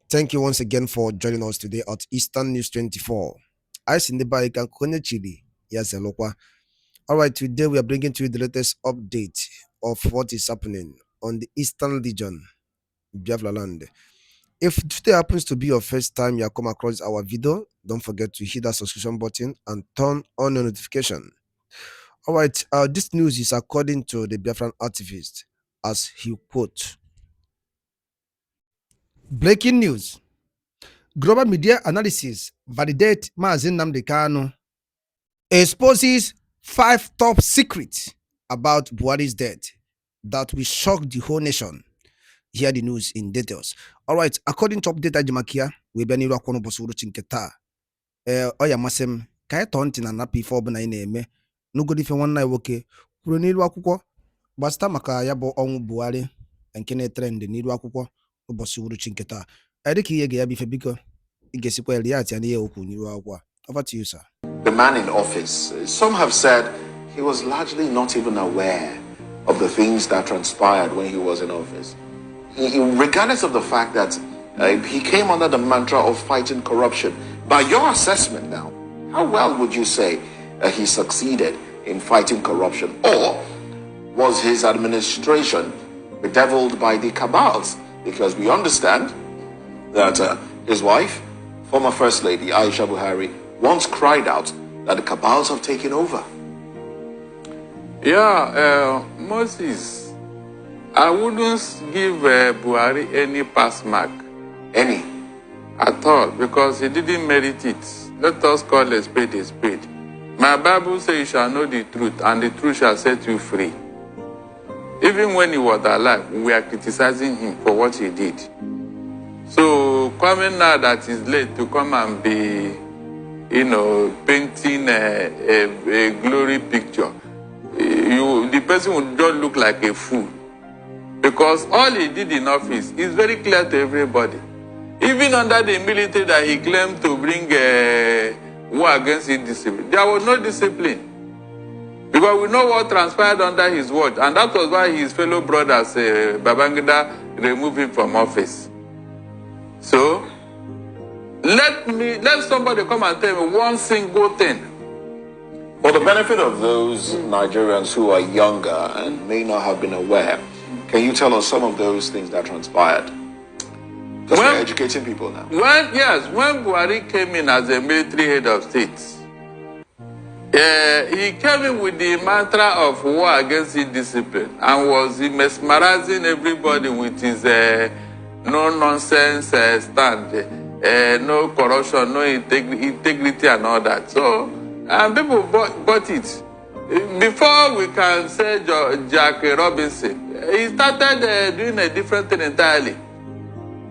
Thank you once again for joining us today at Eastern News 24. I see the bike and Kone Chili. Yes, hello. All right, today we are bringing to you the latest update of what is happening on the Eastern region, Biafra land. If today happens to be your first time you have come across our video, don't forget to hit that subscription button and turn on your notification. All right, this news is according to the Biafran activist, as he quote. Breaking news. Global media analysis validate Nnamdi Kanu exposes 5 top secrets about Buhari's death that will shock the whole nation. Hear the news in details. All right, according to update Ajimakia, we been iro akono bosuru chinketa. Oya masem ka tonti na napi for na eme. Nugo dife nwanna ewoke kwuru n'iru akwụkwọ gbasta maka ya bụ ọnwụ Buhari nke na-trend n'iru akwụkwọ ụbọchị uru chinketa. Edika ihe ga ya bife biko igesikwa Eliat ya n'ihe okwu n'iru akwụkwọ. Over to you, sir. The man in office, some have said he was largely not even aware of the things that transpired when he was in office. Regardless of the fact that he came under the mantra of fighting corruption. By your assessment now, how well would you say he succeeded in fighting corruption? Or was his administration bedeviled by the cabals? Because we understand that his wife, former First Lady Aisha Buhari, once cried out that the cabals have taken over. Yeah, Moses, I wouldn't give Buhari any pass mark. Any? At all, because he didn't merit it. Let us call a spade a spade. My Bible says you shall know the truth, and the truth shall set you free. Even when he was alive, we are criticizing him for what he did. So, coming now that he's late to come and be, painting a glory picture, the person would just look like a fool. Because all he did in office is very clear to everybody. Even under the military that he claimed to bring war against indiscipline, there was no discipline. Because we know what transpired under his watch, and that was why his fellow brothers, Babangida, removed him from office. So, let somebody come and tell me one single thing. For the benefit of those Nigerians who are younger and may not have been aware, can you tell us some of those things that transpired? Because we're educating people now. When Buhari came in as a military head of state, he came in with the mantra of war against indiscipline and was mesmerizing everybody with his no-nonsense stand, no corruption, no integrity and all that. So, people bought it. Before we can say Jack Robinson, he started doing a different thing entirely.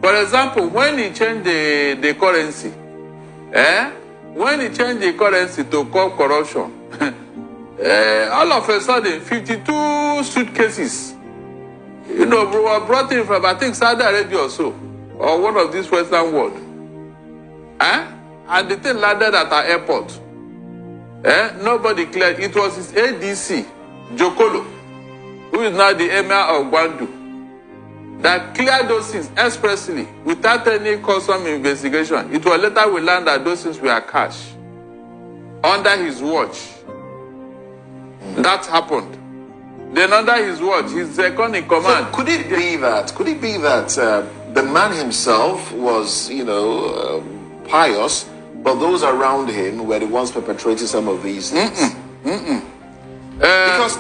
For example, when he changed the currency, when he changed the currency to call corruption, all of a sudden, 52 suitcases, were brought in from, I think, Saudi Arabia or so, or one of these Western world. And the thing landed at our airport. Nobody cleared. It was his ADC, Jokolo, who is now the Emir of Gwandu, that cleared those things expressly without any custom investigation. It was later we learned that those things were cash under his watch. That happened. Then under his watch, his second in command. So could it be that the man himself was, pious, but those around him were the ones perpetrating some of these things? Because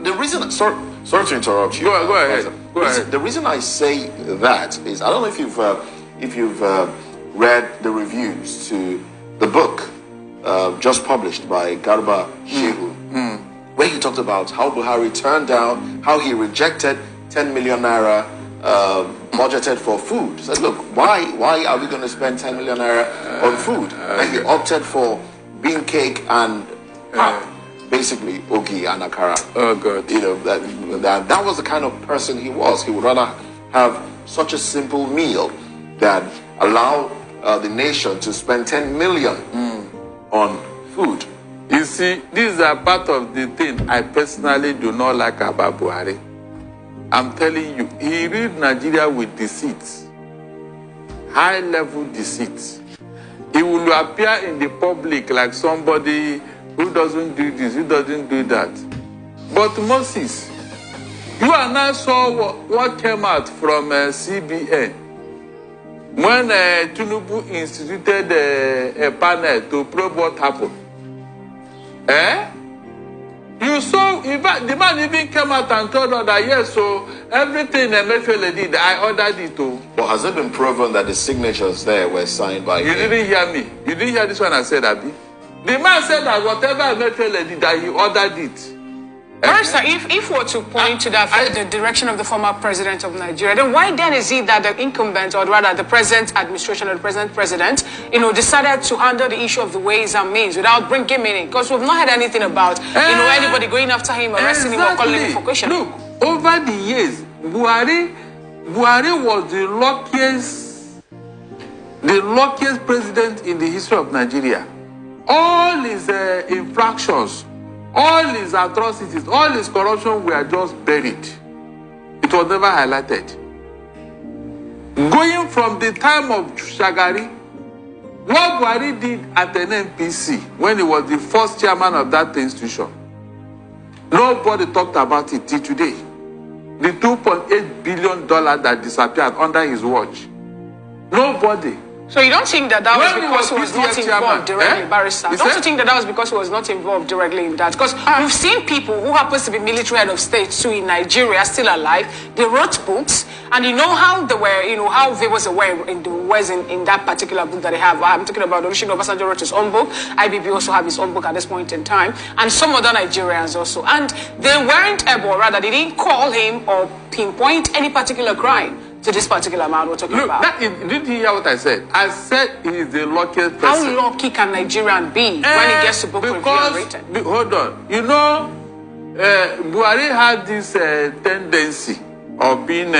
the reason, sorry to interrupt you. Go ahead. The reason I say that is, I don't know if you've read the reviews to the book just published by Garba Shehu, where he talked about how Buhari turned down, how he rejected 10 million naira budgeted for food. He said, look, why are we going to spend 10 million naira on food? And he opted for bean cake and basically ogi and akara. Oh God! That was the kind of person he was. He would rather have such a simple meal than allow the nation to spend 10 million on food. You see, these are part of the thing I personally do not like about Buhari. I'm telling you, he ruled Nigeria with deceit. high-level deceit. He will appear in the public like somebody who doesn't do this, who doesn't do that. But Moses, you and I saw what came out from CBN when Tinubu instituted a panel to probe what happened. You saw, in fact, the man even came out and told us that yes, so everything Emefiele did, I ordered it to. But has it been proven that the signatures there were signed by You him? didn't hear me. You didn't hear this one I said, Abi. The man said that whatever Emefiele did, that he ordered it. Barrister, if we're to point to that, the direction of the former president of Nigeria, then why then is it that the incumbent, or rather the present administration or the present president, decided to handle the issue of the ways and means without bringing him in? Because we've not heard anything about, anybody going after him, arresting him, or calling him for questioning. Look, over the years, Buhari was the luckiest president in the history of Nigeria. All his infractions, all his atrocities, all his corruption were just buried. It was never highlighted. Going from the time of Shagari, what Buhari did at NNPC when he was the first chairman of that institution, nobody talked about it till today. The $2.8 billion that disappeared under his watch. Nobody. So you don't think that was because he was not involved directly, Barrister? Don't you think that was because he was not involved directly in that? Because we've seen people who happens to be military head of state too in Nigeria still alive. They wrote books, and you know how they were, how famous they were in that particular book that they have. I'm talking about Olusegun Obasanjo wrote his own book. IBB also have his own book at this point in time, and some other Nigerians also. And they weren't able, or rather, they didn't call him or pinpoint any particular crime to this particular man we're talking about. Didn't you hear what I said? I said he is the luckiest person. How lucky can Nigerian be when he gets to book review and rating? Hold on. Buhari had this tendency of being,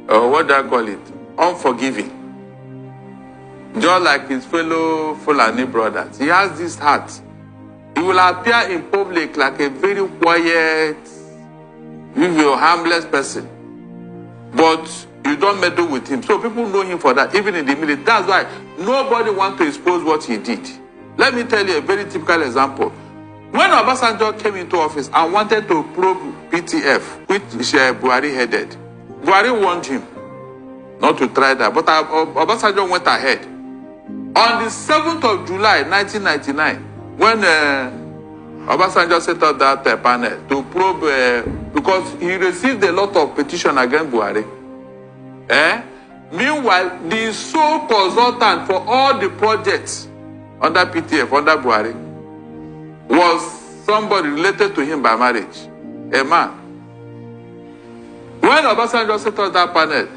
what do I call it? Unforgiving. Just like his fellow Fulani brothers. He has this heart. He will appear in public like a very quiet, harmless person. But you don't meddle with him. So people know him for that, even in the military. That's why nobody wants to expose what he did. Let me tell you a very typical example. When Obasanjo came into office and wanted to probe PTF, which Buhari headed, Buhari warned him not to try that. But Obasanjo went ahead. On the 7th of July, 1999, when Obasanjo set up that panel to probe, because he received a lot of petition against Buhari. Meanwhile, the sole consultant for all the projects under PTF, under Buhari, was somebody related to him by marriage, a man. When Obasanjo set up that panel,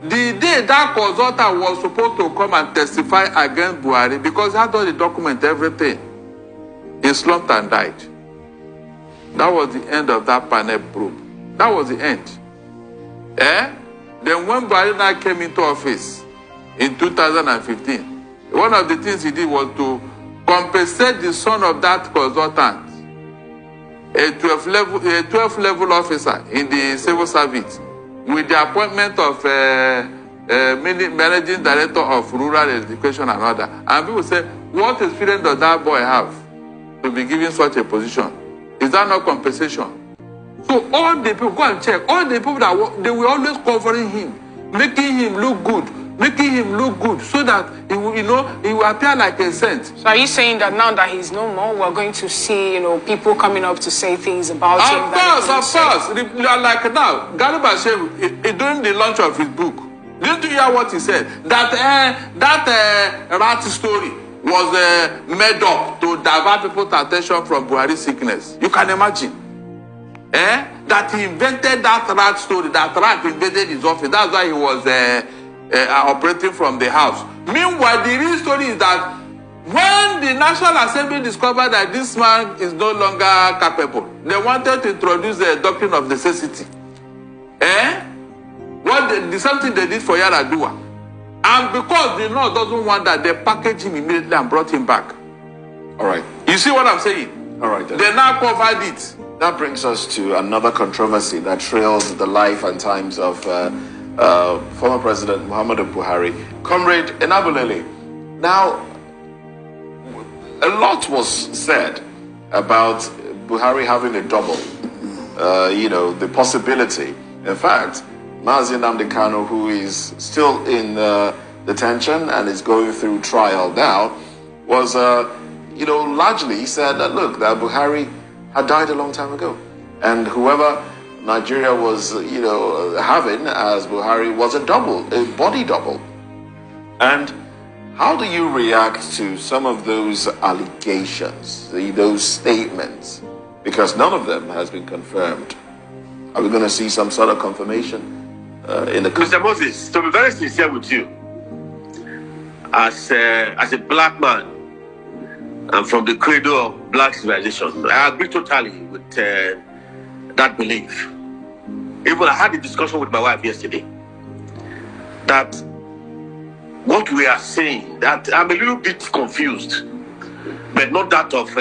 the day that consultant was supposed to come and testify against Buhari, because he had all the document, everything, he slumped and died. That was the end of that panel probe. That was the end. Then when Buhari now came into office in 2015, one of the things he did was to compensate the son of that consultant, a 12th level officer in the civil service, with the appointment of managing director of rural education and other. And people say, what experience does that boy have to be given such a position? Is that not compensation? So all the people, go and check, all the people that work, they were always covering him, making him look good, so that he will, he will appear like a saint. So are you saying that now that he's no more, we're going to see, people coming up to say things about him? Of course. Like now, Garba Shehu, during the launch of his book, didn't you hear what he said? That rat story was made up to divert people's attention from Buhari's sickness. You can imagine. That he invented that rat story. That rat invaded his office. That's why he was operating from the house. Meanwhile, the real story is that when the National Assembly discovered that this man is no longer capable, they wanted to introduce the doctrine of necessity. The same thing they did for Yaradua. And because the North doesn't want that, they packaged him immediately and brought him back. All right. You see what I'm saying? All right. Then. They now covered it. That brings us to another controversy that trailed the life and times of former President Muhammadu Buhari, Comrade Enabulele. Now, a lot was said about Buhari having a double, the possibility. In fact, Nnamdi Kanu, who is still in detention and is going through trial now, was, largely said that, look, that Buhari had died a long time ago. And whoever Nigeria was, having as Buhari was a double, a body double. And how do you react to some of those allegations, those statements? Because none of them has been confirmed. Are we going to see some sort of confirmation in the... Mr. Moses, to be very sincere with you, as a black man, and from the cradle of black civilization, I agree totally with that belief. Even I had a discussion with my wife yesterday that what we are saying, that I'm a little bit confused, but not that of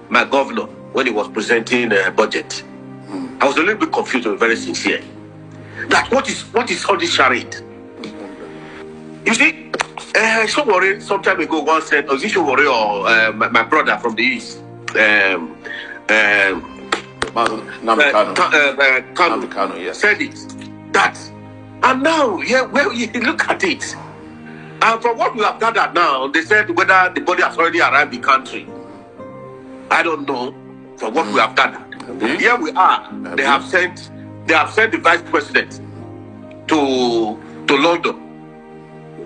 my governor when he was presenting a budget. I was a little bit confused and very sincere. That what is all this charade? You see, Showore some time ago once said, was it Showore or my brother from the east? Nnamdi Kanu, yes. Said it. That, and now, well, you look at it. And from what we have gathered now, they said whether the body has already arrived in the country. I don't know. From what we have gathered, here we are. They have sent the vice president to London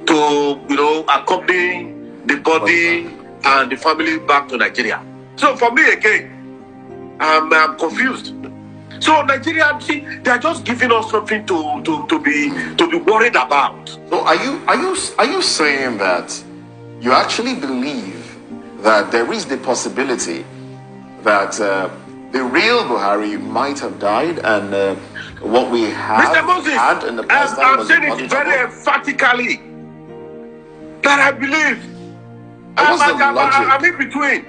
to accompany the body and the family back to Nigeria. So for me again, I'm confused. So Nigeria, see, they are just giving us something to be worried about. So are you saying that you actually believe that there is the possibility that the real Buhari might have died, and what we have Mr. Moses, had in the past time I'm was saying it very emphatically that I believe. I'm in between.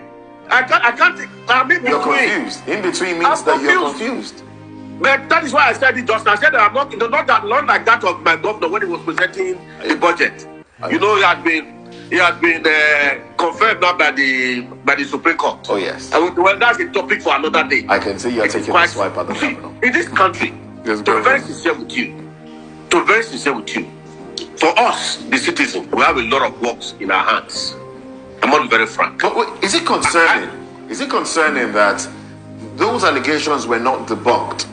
I can't. I'm in between. You're confused. In between means that you're confused. But that is why I said it just now. I said that I'm not like that of my governor when he was presenting the budget. He has been confirmed now by the Supreme Court. Oh yes. Well, that's a topic for another day. I can see you're taking a swipe at the governor. In this country, to be very sincere with you, for us, the citizens, we have a lot of works in our hands. I'm not very frank. But wait, is it concerning? Is it concerning that those allegations were not debunked?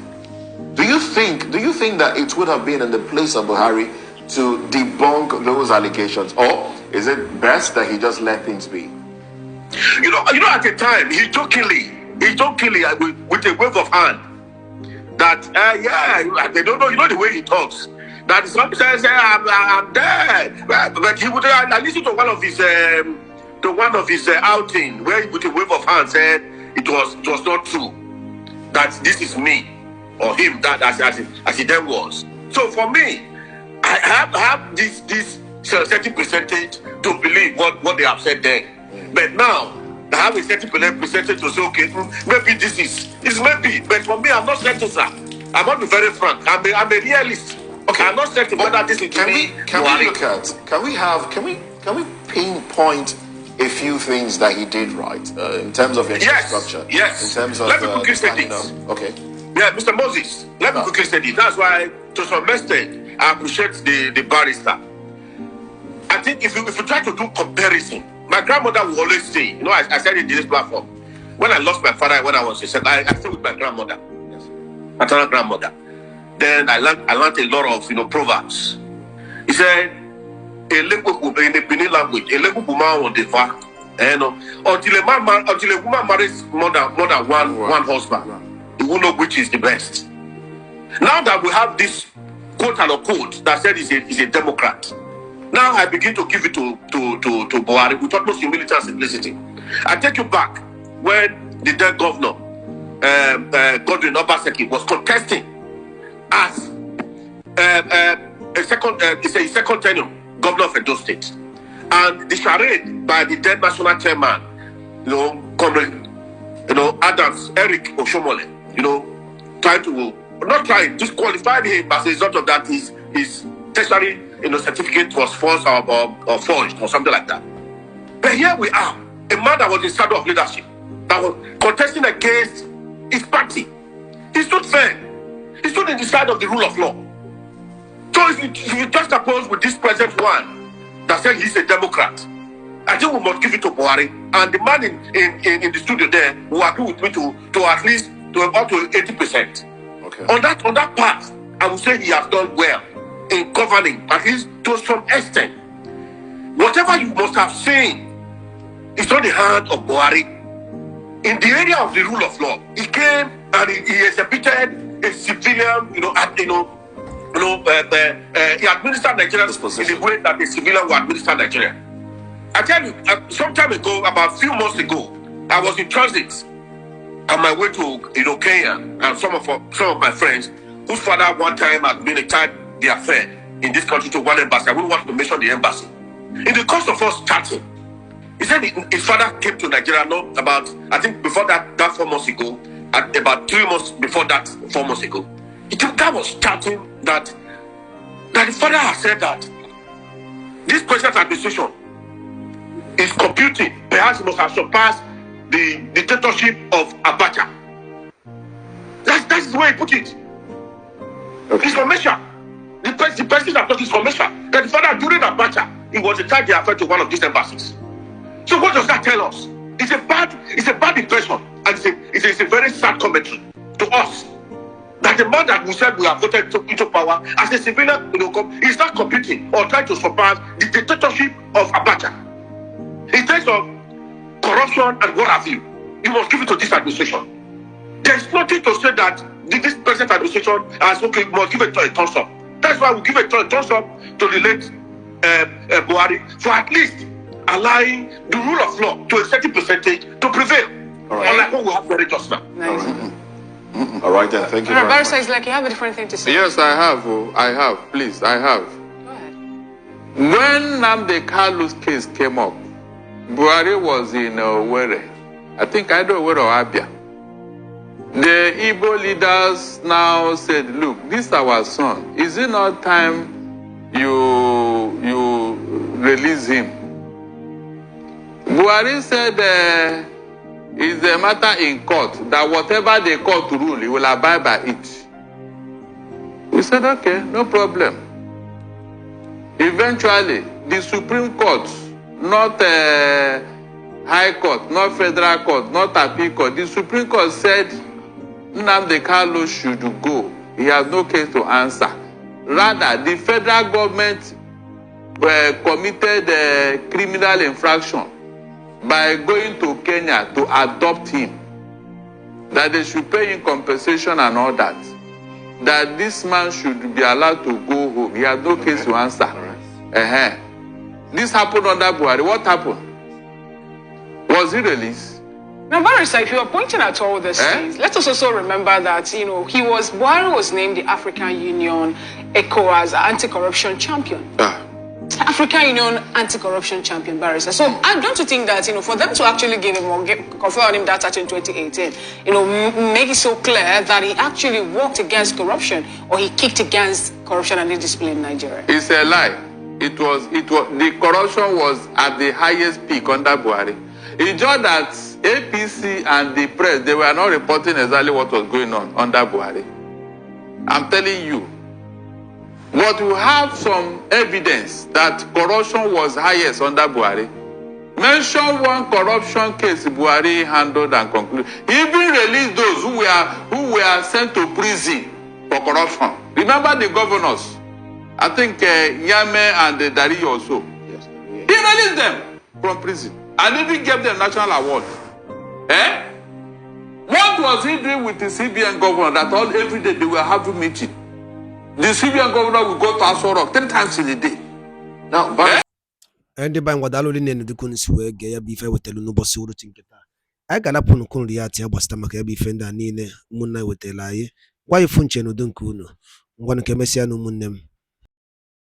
Do you think that it would have been in the place of Buhari to debunk those allegations, or is it best that he just let things be? At the time, he jokingly with a wave of hand that they don't know. The way he talks. That some says I'm dead, but he would. I listened to one of his outing where he with a wave of hand said it was not true. That this is me or him. That as he then was. So for me, I have this certain percentage to believe what they have said there. But now I have a certain percentage to say, okay, maybe it's maybe. But for me, I'm not certain, sir. I'm not very frank. I'm a realist. Okay, I'm not certain whether this is Can we pinpoint a few things that he did right in terms of infrastructure? Yes. In terms of let me quickly say this. Okay. Yeah, Mr. Moses. Let me quickly say this. That's why, to some extent, I appreciate the barrister. I think if you try to do comparison, my grandmother will always say, I said it in this platform. When I lost my father when I was a second, I stayed with my grandmother, maternal grandmother. Then I learned a lot of proverbs. He said, in the Benin language, until a woman marries more than one husband, he will know which is the best. Now that we have this quote unquote that said he's a Democrat, now I begin to give it to Buhari with utmost humility and simplicity. I take you back when the then governor, Godwin Obaseki, was contesting as a second tenure governor of Edo State, and the charade by the then national chairman, Comrade, Adams Eric Oshomole, trying to not trying, disqualified him as a result of that. His tertiary certificate was false or forged or something like that. But here we are, a man that was in shadow of leadership, that was contesting against his party. He stood firm. He stood in the side of the rule of law. So if you juxtapose with this present one that said he's a Democrat, I think we must give it to Buhari. And the man in the studio there will agree with me to at least up to 80%. Okay. On that part, I would say he has done well in governing, at least to some extent. Whatever you must have seen is not the hand of Buhari. In the area of the rule of law, he came and he exhibited a civilian, he administered Nigeria in the way that a civilian will administer Nigeria. I tell you, some time ago, about a few months ago, I was in transit on my way to Kenya, and some of my friends whose father one time had been a child the affair in this country to one embassy. I wouldn't want to mention the embassy. In the course of us chatting, he said his father came to Nigeria about, I think before that 4 months ago, at about 3 months before that 4 months ago. That was chatting that the father has said that this present administration is computing, perhaps it must have surpassed the dictatorship of Abacha. That's the way he put it. Okay. It's commercial. The person that talks is commercial. That the father during Abacha, he was a child affair to one of these embassies. So what does that tell us? It's a bad impression, and it's a very sad commentary to us that the man that we said we have voted into power as a civilian, is not competing or trying to surpass the dictatorship of Abacha. In terms of corruption and what have you, you must give it to this administration. There's nothing to say that this present administration must give it a thumbs up. That's why we give a thumbs up to the late Buhari for at least allowing the rule of law to a certain percentage to prevail. All right. Unlike what we have very just now. Nice. All right. All right then, thank you very Barrister, much. it's like you have a different thing to say. Yes, I have. I have. Please, I have. Go ahead. When Nnamdi Kanu's case came up, Buhari was in Owerri. I think I know Owerri or Abia. The Igbo leaders now said, look, this is our son. Is it not time you release him? Buhari said it's a matter in court, that whatever the court rule, he will abide by it. We said, okay, no problem. Eventually, the Supreme Court, not High Court, not Federal Court, not Appeal Court, the Supreme Court said Nnamdi Kanu should go. He has no case to answer. Rather, the federal government committed a criminal infraction by going to Kenya to adopt him. That they should pay him compensation and all that. That this man should be allowed to go home. He has no case to answer. This happened under Buhari. What happened? Was he released? Now, Barrister, if you are pointing at all these things, let us also remember that, Buhari was named the African Union ECOWAS anti-corruption champion. African Union anti-corruption champion, Barrister. So don't you think that, for them to actually give him or confer on him that title in 2018, make it so clear that he actually worked against corruption or he kicked against corruption and indiscipline in Nigeria? It's a lie. The corruption was at the highest peak under Buhari. It's just that APC and the press, they were not reporting exactly what was going on under Buhari. I'm telling you. But we have some evidence that corruption was highest under Buhari. Mention one corruption case Buhari handled and concluded. He even released those who were sent to prison for corruption. Remember the governors? I think Yame and Dari also. Yes. He released them from prison and even gave them national award. What was he doing with the CBN governor that every day they were having meeting? The CBN governor will go to Asorok 10 times in a day. Now, ndị ba ngwadalụ dị na-edukwu nsi wee gee ya bụ ife wetelu n'ụbọchị uruchi nkịta anyị ga-anapụ nnukwu nri ya atị ya gbasịta maka ya bụ ife ndị a niile ụmụnna wetara anyị gwa ifu nche n'udo nke unu ngwanụ ka emesịa na ụmụnne m